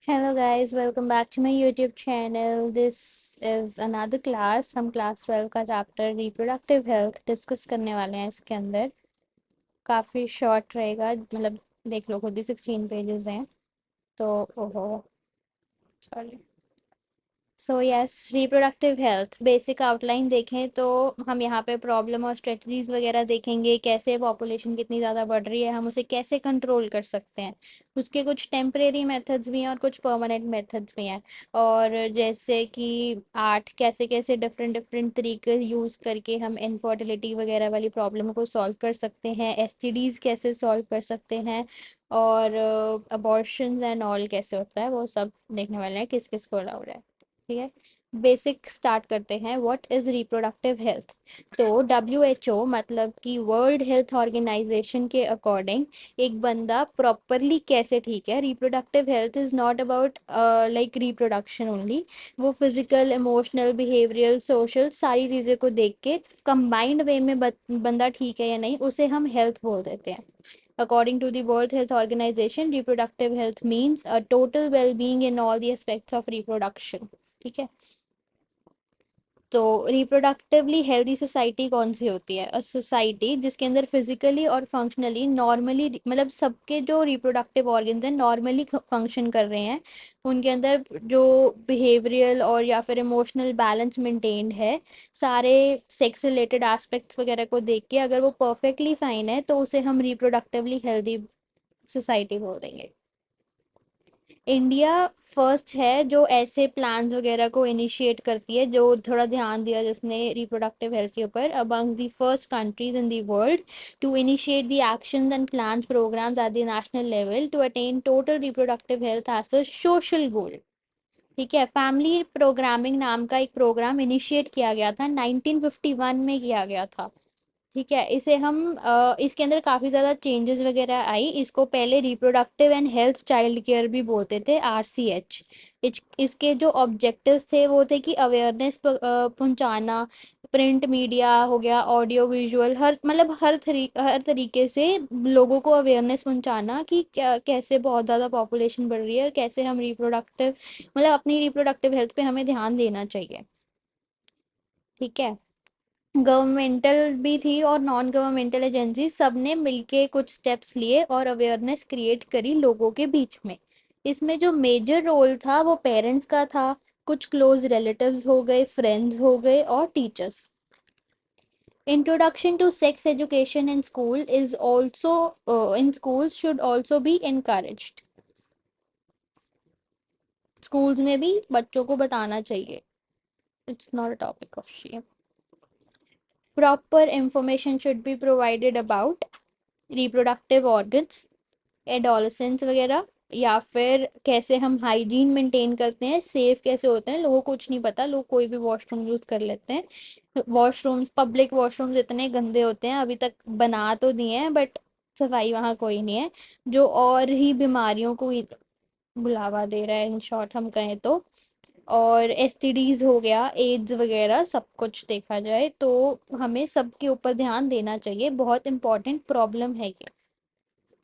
Hello guys, welcome back to my YouTube channel. This is another class. हम class 12 का chapter reproductive health discuss करने वाले हैं। इसके अंदर काफ़ी शॉर्ट रहेगा, मतलब देख लो खुद ही 16 पेजेस हैं। तो ओहो, sorry. So yes, reproductive health basic outline देखें तो हम यहाँ पे प्रॉब्लम और स्ट्रेटजीज वगैरह देखेंगे। कैसे पॉपुलेशन कितनी ज़्यादा बढ़ रही है, हम उसे कैसे कंट्रोल कर सकते हैं। उसके कुछ टेम्परेरी मेथड्स भी हैं और कुछ परमानेंट मेथड्स भी हैं। और जैसे कि आठ कैसे कैसे डिफरेंट डिफरेंट तरीके यूज़ करके हम इनफर्टिलिटी वगैरह वाली प्रॉब्लम को सॉल्व कर सकते हैं। एसटीडीज़ कैसे सॉल्व कर सकते हैं, और अबॉर्शंस एंड ऑल कैसे होता है, वो सब देखने वाले हैं, किस किस को अलाउड है। ठीक है, बेसिक स्टार्ट करते हैं। What is reproductive health? तो WHO मतलब कि वर्ल्ड हेल्थ ऑर्गेनाइजेशन के अकॉर्डिंग एक बंदा प्रॉपरली कैसे ठीक है। Reproductive health is not about like reproduction only. वो फिजिकल, इमोशनल, बिहेवियरल, सोशल सारी चीज़ें को देख के कंबाइंड वे में बंदा ठीक है या नहीं, उसे हम हेल्थ बोल देते हैं। According to the World Health Organization, reproductive health means a total well-being in all the aspects of reproduction. ठीक है, तो रिप्रोडक्टिवली हेल्दी सोसाइटी कौन सी होती है? अ सोसाइटी जिसके अंदर फिजिकली और फंक्शनली नॉर्मली, मतलब सबके जो रिप्रोडक्टिव ऑर्गन्स हैं नॉर्मली फंक्शन कर रहे हैं, उनके अंदर जो बिहेवियरल और या फिर इमोशनल बैलेंस मेंटेन्ड है, सारे सेक्स रिलेटेड एस्पेक्ट्स वगैरह को देख के अगर वो परफेक्टली फाइन है तो उसे हम रिप्रोडक्टिवली हेल्दी सोसाइटी बोल देंगे। इंडिया फर्स्ट है जो ऐसे प्लान्स वगैरह को इनिशिएट करती है, जो थोड़ा ध्यान दिया जिसने रिप्रोडक्टिव हेल्थ के ऊपर, among the first countries in the world to initiate the actions and plans programs at the national level to attain total reproductive health as a social goal. ठीक है, फैमिली प्रोग्रामिंग नाम का एक programme initiate किया गया था, 1951 में किया गया था। ठीक है, इसे हम इसके अंदर काफ़ी ज़्यादा चेंजेस वगैरह आई। इसको पहले reproductive and health child care भी बोलते थे, RCH। इसके जो ऑब्जेक्टिव्स थे वो थे कि अवेयरनेस पहुंचाना, प्रिंट मीडिया हो गया, ऑडियो विजुअल, हर मतलब हर तरीके से लोगों को अवेयरनेस पहुंचाना कि क्या कैसे बहुत ज़्यादा पॉपुलेशन बढ़ रही है और कैसे हम रिप्रोडक्टिव, मतलब अपनी रिप्रोडक्टिव हेल्थ पे हमें ध्यान देना चाहिए। ठीक है, गवर्नमेंटल भी थी और नॉन गवर्नमेंटल एजेंसी सब ने मिलके कुछ स्टेप्स लिए और अवेयरनेस क्रिएट करी लोगों के बीच में। इसमें जो मेजर रोल था वो पेरेंट्स का था, कुछ क्लोज रिलेटिव्स हो गए, फ्रेंड्स हो गए और teachers. Introduction to sex education in school is also in school should also be encouraged। Schools में भी बच्चों को बताना चाहिए, it's not a topic of shame. Proper information should be provided about reproductive organs, adolescence वगैरह, या फिर कैसे हम हाइजीन मेंटेन करते हैं, सेफ कैसे होते हैं। लोगों को कुछ नहीं पता, लोग कोई भी वॉशरूम यूज़ कर लेते हैं। वॉशरूम्स, पब्लिक वॉशरूम्स इतने गंदे होते हैं, अभी तक बना तो दिए हैं बट सफाई वहाँ कोई नहीं है, जो और ही बीमारियों को बुलावा दे रहा है, इन शॉर्ट हम कहें तो। और एसटीडीज हो गया, एड्स वगैरह सब कुछ देखा जाए तो हमें सबके ऊपर ध्यान देना चाहिए, बहुत इंपॉर्टेंट प्रॉब्लम है ये।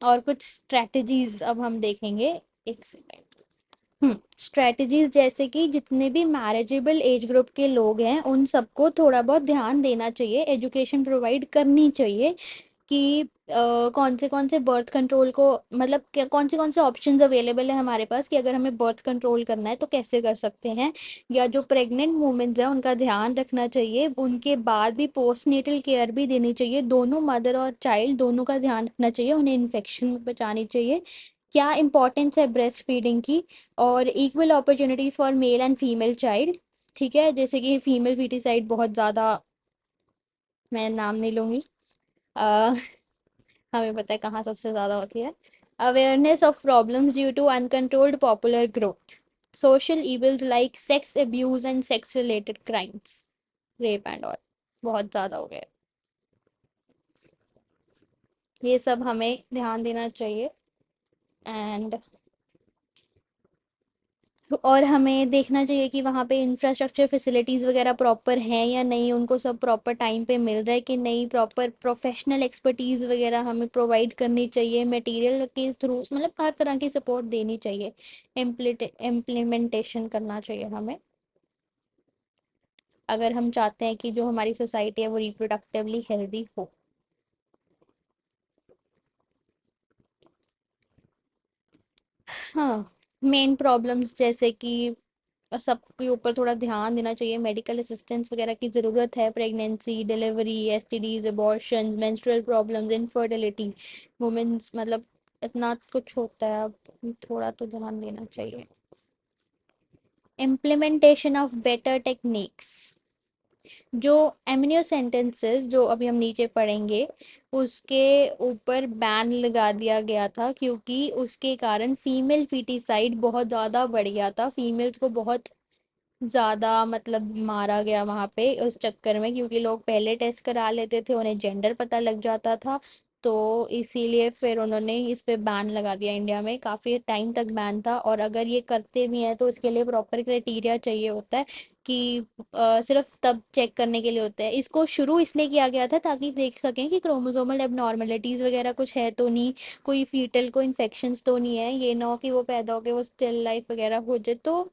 और कुछ स्ट्रैटेजीज अब हम देखेंगे, एक सेकेंड। स्ट्रैटेजीज जैसे कि जितने भी मैरिजेबल एज ग्रुप के लोग हैं उन सबको थोड़ा बहुत ध्यान देना चाहिए, एजुकेशन प्रोवाइड करनी चाहिए कि कौन से बर्थ कंट्रोल को, मतलब कौन से ऑप्शंस अवेलेबल है हमारे पास कि अगर हमें बर्थ कंट्रोल करना है तो कैसे कर सकते हैं। या जो प्रेग्नेंट वुमेन्स हैं उनका ध्यान रखना चाहिए, उनके बाद भी पोस्टनेटल केयर भी देनी चाहिए, दोनों मदर और चाइल्ड दोनों का ध्यान रखना चाहिए, उन्हें इन्फेक्शन में बचानी चाहिए। क्या इंपॉर्टेंस है ब्रेस्ट फीडिंग की, और equal opportunities for male and female child. ठीक है, जैसे कि फीमेल फीटिसाइड बहुत ज़्यादा, मैं नाम नहीं लूँगी, हमें पता है कहाँ सबसे ज़्यादा होती है। Awareness of problems due to uncontrolled popular growth, social evils like sex abuse and sex related crimes, rape and all बहुत ज़्यादा हो गया। ये सब हमें ध्यान देना चाहिए। एंड और हमें देखना चाहिए कि वहाँ पे इंफ्रास्ट्रक्चर फैसिलिटीज़ वगैरह प्रॉपर हैं या नहीं, उनको सब प्रॉपर टाइम पे मिल रहा है कि नहीं, प्रॉपर प्रोफेशनल एक्सपर्टीज़ वगैरह हमें प्रोवाइड करनी चाहिए, मटेरियल के थ्रू, मतलब हर तरह की सपोर्ट देनी चाहिए, इम्प्लीमेंटेशन करना चाहिए हमें, अगर हम चाहते हैं कि जो हमारी सोसाइटी है वो रिप्रोडक्टिवली हेल्दी हो। हाँ, मेन प्रॉब्लम्स जैसे कि सबके ऊपर थोड़ा ध्यान देना चाहिए, मेडिकल असिस्टेंस वगैरह की ज़रूरत है, pregnancy, delivery, STDs, abortions, menstrual problems, infertility, women's, मतलब इतना कुछ होता है, अब थोड़ा तो ध्यान देना चाहिए। इम्प्लीमेंटेशन ऑफ बेटर टेक्निक्स, जो एमनियो सेंटेंसेस जो अभी हम नीचे पढ़ेंगे उसके ऊपर बैन लगा दिया गया था, क्योंकि उसके कारण फीमेल फीटिसाइड बहुत ज़्यादा बढ़ गया था, फीमेल्स को बहुत ज़्यादा मतलब मारा गया वहाँ पे उस चक्कर में, क्योंकि लोग पहले टेस्ट करा लेते थे, उन्हें जेंडर पता लग जाता था, तो इसीलिए फिर उन्होंने इस पे बैन लगा दिया। इंडिया में काफ़ी टाइम तक बैन था, और अगर ये करते भी हैं तो इसके लिए प्रॉपर क्राइटेरिया चाहिए होता है कि सिर्फ तब चेक करने के लिए होता है। इसको शुरू इसलिए किया गया था ताकि देख सकें कि क्रोमोसोमल एबनॉर्मलिटीज़ वगैरह कुछ है तो नहीं, कोई फीटल को इन्फेक्शंस तो नहीं है, ये ना हो कि वो पैदा हो के वो स्टिल लाइफ वगैरह हो जाए, तो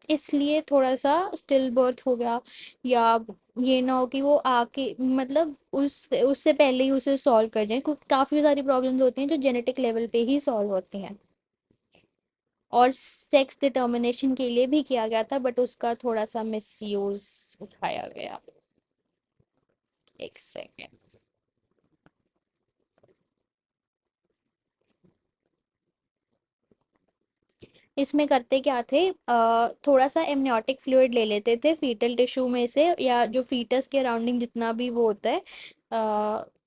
इसलिए थोड़ा सा स्टिल बर्थ हो गया, या ये ना हो कि वो आके मतलब उससे पहले ही उसे सॉल्व कर जाए, क्योंकि काफ़ी सारी प्रॉब्लम्स होती हैं जो जेनेटिक लेवल पे ही सॉल्व होती हैं। और सेक्स डिटर्मिनेशन के लिए भी किया गया था, बट उसका थोड़ा सा मिसयूज उठाया गया। एक सेकेंड। इसमें करते क्या थे, थोड़ा सा एमनियोटिक फ्लूइड ले लेते थे फीटल टिश्यू में से, या जो फीटस के अराउंडिंग जितना भी वो होता है,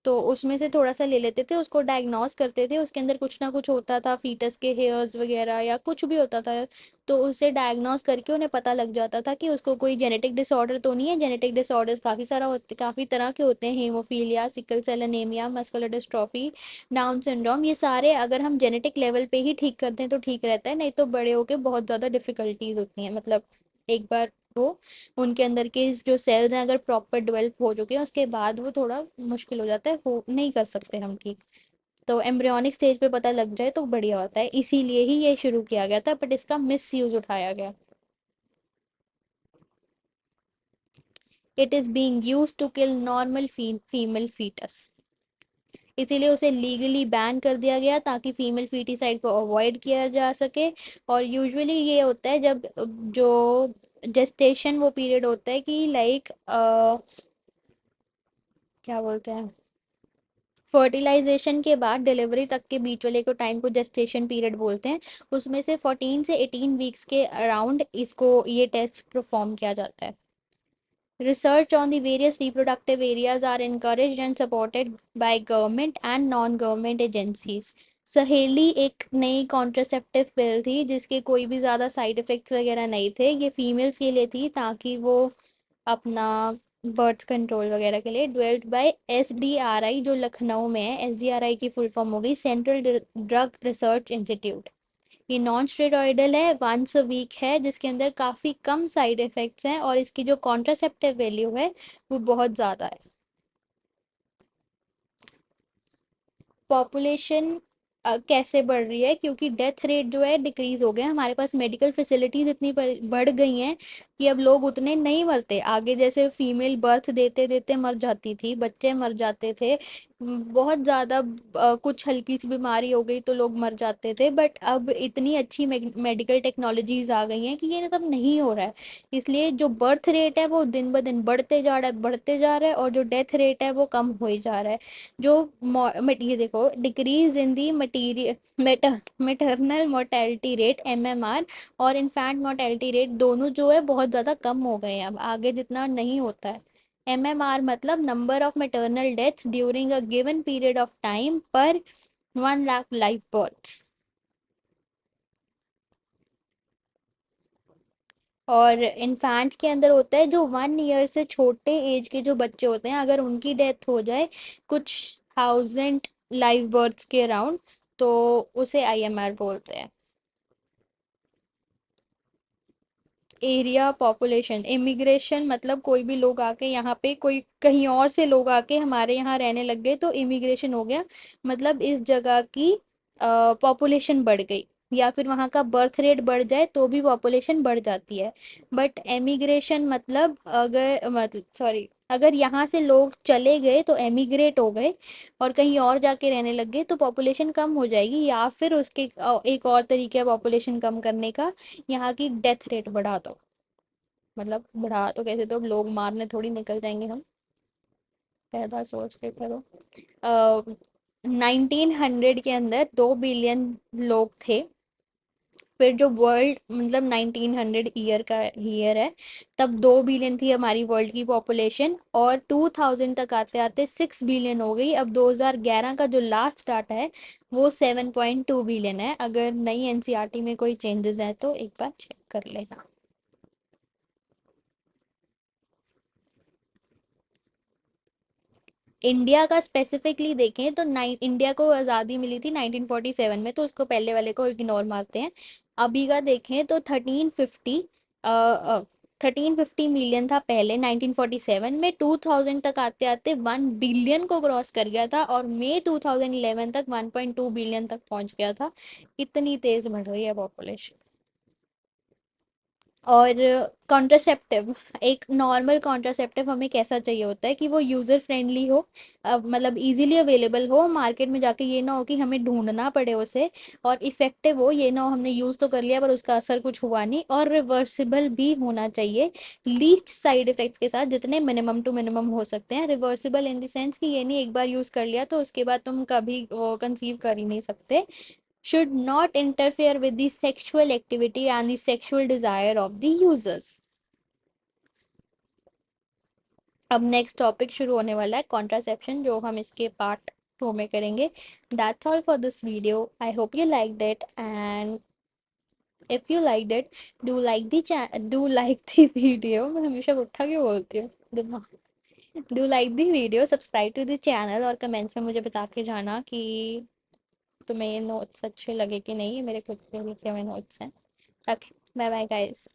तो उसमें से थोड़ा सा ले लेते थे, उसको डायग्नोस करते थे, उसके अंदर कुछ ना कुछ होता था, फीटस के हेयर्स वगैरह या कुछ भी होता था, तो उसे डायग्नोस करके उन्हें पता लग जाता था कि उसको कोई जेनेटिक डिसऑर्डर तो नहीं है। जेनेटिक डिसऑर्डर्स काफ़ी तरह के होते हैं, haemophilia, sickle cell anaemia, muscular dystrophy, Down syndrome, ये सारे अगर हम जेनेटिक लेवल पे ही ठीक करते हैं तो ठीक रहता है, नहीं तो बड़े होके बहुत ज़्यादा डिफ़िकल्टीज होती हैं, मतलब एक बार वो उनके अंदर के जो सेल्स हैं अगर प्रॉपर डेवलप हो चुके हैं उसके बाद वो थोड़ा मुश्किल हो जाता है, हो नहीं कर सकते हम ठीक। तो एम्ब्रियोनिक स्टेज पे पता लग जाए तो बढ़िया होता है, इसीलिए ही ये शुरू किया गया था, बट इसका मिस यूज उठाया गया। It is being used to kill normal female foetus, इसीलिए उसे लीगली बैन कर दिया गया ताकि फीमेल फीटिसाइड को अवॉइड किया जा सके। और यूजुअली ये होता है जब जो जेस्टेशन वो पीरियड होता है कि लाइक क्या बोलते हैं, फर्टिलाइजेशन के बाद डिलीवरी तक के बीच वाले को टाइम को जेस्टेशन पीरियड बोलते हैं, उसमें से 14 से 18 वीक्स के अराउंड इसको ये टेस्ट परफॉर्म किया जाता है। Research on the various reproductive areas are encouraged and supported by government and non-government agencies. सहेली एक नई कॉन्ट्रासेप्टिव पिल थी जिसके कोई भी ज़्यादा साइड इफ़ेक्ट्स वगैरह नहीं थे, ये फीमेल्स के लिए थी ताकि वो अपना बर्थ कंट्रोल वगैरह के लिए, डेवलप्ड बाय एसडीआरआई जो लखनऊ में है, एसडीआरआई की फुल फॉर्म होगी सेंट्रल ड्रग रिसर्च इंस्टीट्यूट। ये नॉन स्टेरॉयडल है, वंस अ वीक है, जिसके अंदर काफ़ी कम साइड इफ़ेक्ट्स हैं, और इसकी जो कॉन्ट्रासेप्टिव वैल्यू है वो बहुत ज़्यादा है। पॉपुलेशन कैसे बढ़ रही है, क्योंकि डेथ रेट जो है डिक्रीज हो गया, हमारे पास मेडिकल फैसिलिटीज इतनी बढ़ गई हैं कि अब लोग उतने नहीं मरते, आगे जैसे फीमेल बर्थ देते देते मर जाती थी, बच्चे मर जाते थे, बहुत ज़्यादा कुछ हल्की सी बीमारी हो गई तो लोग मर जाते थे, बट अब इतनी अच्छी मेडिकल टेक्नोलॉजीज आ गई हैं कि ये सब नहीं हो रहा है, इसलिए जो बर्थ रेट है वो दिन ब दिन बढ़ते जा रहा है, बढ़ते जा रहा है, और जो डेथ रेट है वो कम हो ही जा रहा है। जो ये देखो, decrease in the material maternal mortality rate MMR और इन्फेंट मोर्टेलिटी रेट दोनों जो है बहुत ज़्यादा कम हो गए हैं, अब आगे जितना नहीं होता है। एमएमआर मतलब number of maternal deaths during a given period of time पर 1 लाख लाइव बर्थ। और इन्फेंट के अंदर होता है जो 1 ईयर से छोटे एज के जो बच्चे होते हैं, अगर उनकी डेथ हो जाए कुछ थाउजेंड लाइव बर्थ्स के अराउंड, तो उसे आईएमआर बोलते हैं। एरिया पॉपुलेशन, इमिग्रेशन मतलब कोई भी लोग आके यहाँ पे, कोई कहीं और से लोग आके हमारे यहाँ रहने लग गए तो इमिग्रेशन हो गया। मतलब इस जगह की पॉपुलेशन बढ़ गई, या फिर वहाँ का बर्थ रेट बढ़ जाए तो भी पॉपुलेशन बढ़ जाती है। बट एमिग्रेशन मतलब, अगर मतलब सॉरी, अगर यहाँ से लोग चले गए तो एमिग्रेट हो गए और कहीं और जाके रहने लग गए तो पॉपुलेशन कम हो जाएगी, या फिर उसके एक और तरीका है पॉपुलेशन कम करने का, यहाँ की डेथ रेट बढ़ा दो। मतलब बढ़ा तो कैसे, तो लोग मारने थोड़ी निकल जाएंगे हम, पैदा सोच के करो। 1900 के अंदर 2 बिलियन लोग थे। फिर जो वर्ल्ड मतलब 1900 ईयर का ईयर है, तब 2 बिलियन थी हमारी वर्ल्ड की पॉपुलेशन, और 2000 तक आते आते 6 बिलियन हो गई। अब 2011 का जो लास्ट डाटा है वो 7.2 बिलियन है। अगर नई एनसीईआरटी में कोई चेंजेस है तो एक बार चेक कर लेना। इंडिया का स्पेसिफिकली देखें तो इंडिया को आज़ादी मिली थी 1947 में, तो उसको पहले वाले को इग्नोर मारते हैं। अभी का देखें तो 1350 मिलियन था पहले 1947 में। 2000 तक आते आते 1 बिलियन को क्रॉस कर गया था, और मई 2011 तक 1.2 बिलियन तक पहुंच गया था। इतनी तेज बढ़ रही है पॉपुलेशन। और कॉन्ट्रासेप्टिव, एक नॉर्मल कॉन्ट्रासेप्टिव हमें कैसा चाहिए होता है कि वो यूज़र फ्रेंडली हो, मतलब इजीली अवेलेबल हो, मार्केट में जाके ये ना हो कि हमें ढूंढना पड़े उसे, और इफ़ेक्टिव हो, ये ना हो हमने यूज़ तो कर लिया पर उसका असर कुछ हुआ नहीं, और रिवर्सिबल भी होना चाहिए लीस्ट साइड इफ़ेक्ट्स के साथ, जितने मिनिमम टू मिनिमम हो सकते हैं। रिवर्सिबल इन द सेंस कि ये नहीं एक बार यूज़ कर लिया तो उसके बाद तुम कभी वो कंसीव कर ही नहीं सकते। Should not interfere with the sexual activity and the sexual desire of the users. अब नेक्स्ट टॉपिक शुरू होने वाला है, कॉन्ट्रासेप्शन, जो हम इसके पार्ट 2 में करेंगे। That's all for this video. I hope you liked it, and if you liked it, do like the video. मैं हमेशा उठा क्यों बोलती हूँ दिमाग। Do like the video, subscribe to the channel, और कमेंट्स में मुझे बता के जाना कि तुम्हें ये नोट्स अच्छे लगे कि नहीं। ये मेरे खुद के लिखे हुए नोट्स हैं। Okay, bye bye guys.